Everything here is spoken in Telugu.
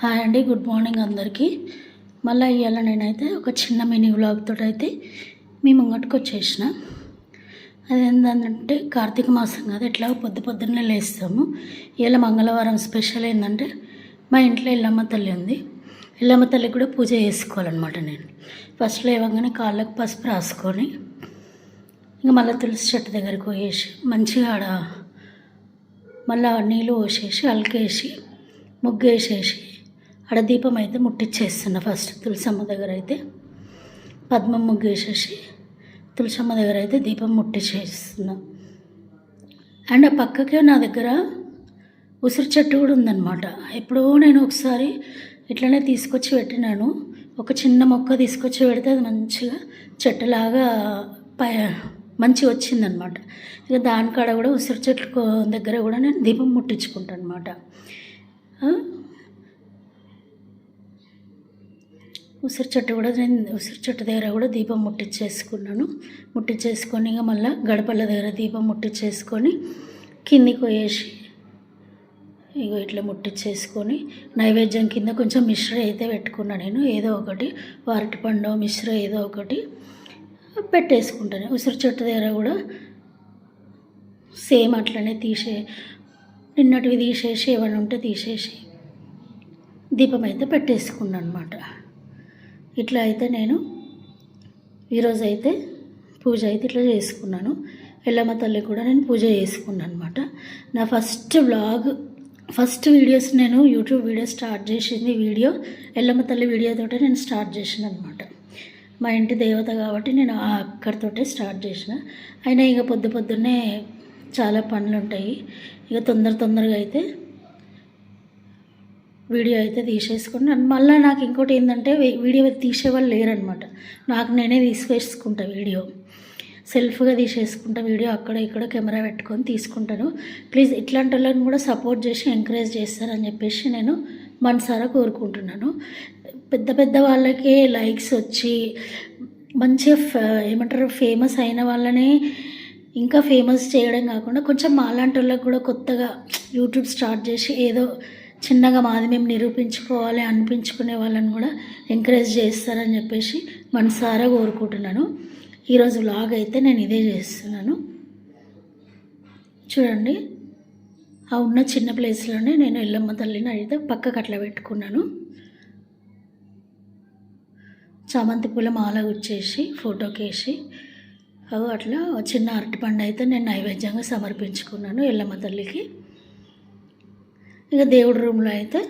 హాయ్ అండి, గుడ్ మార్నింగ్ అందరికీ. మళ్ళీ ఇవాళ నేనైతే ఒక చిన్న మినీ వ్లాగ్ తోటి అయితే మీ ముంగటికి వచ్చేసిన. అదేంటంటే కార్తీక మాసం కదా, ఎట్లా పొద్దున్నే లేస్తాము. ఇవాళ మంగళవారం స్పెషల్ ఏంటంటే మా ఇంట్లో ఎల్లమ్మ తల్లి ఉంది. ఎల్లమ్మ తల్లికి కూడా పూజ చేసుకోవాలన్నమాట. నేను ఫస్ట్ లేవగానే కాళ్ళకు పసుపు రాసుకొని ఇంకా మళ్ళీ తులసి చెట్టు దగ్గరికి పోయేసి మంచిగా ఆడ మళ్ళీ నీళ్ళు పోసేసి అలకేసి ముగ్గేసేసి ఆడ దీపం అయితే ముట్టించేస్తున్నా. ఫస్ట్ తులసమ్మ దగ్గర అయితే పద్మం ముగ్గు వేసేసి తులసమ్మ దగ్గర అయితే దీపం ముట్టించేస్తున్నా. అండ్ ఆ పక్కకే నా దగ్గర ఉసిరి చెట్టు కూడా ఉందన్నమాట. ఎప్పుడో నేను ఒకసారి ఇట్లనే తీసుకొచ్చి పెట్టినాను. ఒక చిన్న మొక్క తీసుకొచ్చి పెడితే అది మంచిగా చెట్టులాగా మంచిగా వచ్చిందనమాట. ఇక దానికాడ కూడా ఉసిరి చెట్టు దగ్గర కూడా నేను దీపం ముట్టించుకుంటాను అనమాట. ఉసిరి చెట్టు దగ్గర కూడా దీపం ముట్టించేసుకొని ఇక మళ్ళీ గడపల దగ్గర దీపం ముట్టించేసుకొని కిందికి పోయేసి ఇక ఇట్లా ముట్టించేసుకొని నైవేద్యం కింద కొంచెం మిశ్ర అయితే పెట్టుకున్నా. నేను ఏదో ఒకటి అరటిపండు మిశ్ర ఏదో ఒకటి పెట్టేసుకుంటాను. ఉసిరి చెట్టు దగ్గర కూడా సేమ్ అట్లనే నిన్నటివి తీసేసి ఏమైనా ఉంటే తీసేసి దీపం అయితే పెట్టేసుకున్నాను అనమాట. ఇట్లా అయితే నేను ఈరోజు అయితే పూజ అయితే ఇట్లా చేసుకున్నాను. ఎల్లమ్మ తల్లి కూడా నేను పూజ చేసుకున్నాను అనమాట. నా ఫస్ట్ వీడియోస్ నేను యూట్యూబ్ వీడియో స్టార్ట్ చేసింది ఎల్లమ్మ తల్లి వీడియోతోటే నేను స్టార్ట్ చేసిన అనమాట. మా ఇంటి దేవత కాబట్టి నేను అక్కడితోటే స్టార్ట్ చేసిన. అయినా ఇక పొద్దున్నే చాలా పనులు ఉంటాయి. ఇక తొందరగా అయితే వీడియో అయితే తీసేసుకుని మళ్ళీ నాకు ఇంకోటి ఏంటంటే వీడియో తీసేవాళ్ళు లేరనమాట. నాకు నేనే తీసేసుకుంటా వీడియో, సెల్ఫ్గా తీసేసుకుంటా వీడియో. అక్కడ ఇక్కడ కెమెరా పెట్టుకొని తీసుకుంటాను. ప్లీజ్ ఇట్లాంటి వాళ్ళని కూడా సపోర్ట్ చేసి ఎంకరేజ్ చేస్తారని చెప్పేసి నేను మనసారా కోరుకుంటున్నాను. పెద్ద వాళ్ళకే లైక్స్ వచ్చి మంచిగా ఏమంటారు ఫేమస్ అయిన వాళ్ళనే ఇంకా ఫేమస్ చేయడం కాకుండా కొంచెం మాలాంటి వాళ్ళకి కూడా కొత్తగా యూట్యూబ్ స్టార్ట్ చేసి ఏదో చిన్నగా మాది మేము నిరూపించుకోవాలి అనిపించుకునే వాళ్ళని కూడా ఎంకరేజ్ చేస్తారని చెప్పేసి మనసారా కోరుకుంటున్నాను. ఈరోజు వ్లాగ్ అయితే నేను ఇదే చేస్తున్నాను. చూడండి, ఆ ఉన్న చిన్న ప్లేస్లోనే నేను ఎల్లమ్మ తల్లిని అయితే పక్కకు అట్లా పెట్టుకున్నాను. చామంతి పూల మాల గుచ్చేసి ఫోటోకి వేసి అట్లా చిన్న అరటిపండు అయితే నేను నైవేద్యంగా సమర్పించుకున్నాను ఎల్లమ్మ తల్లికి. ఇక దేవుడి రూమ్లో అయితే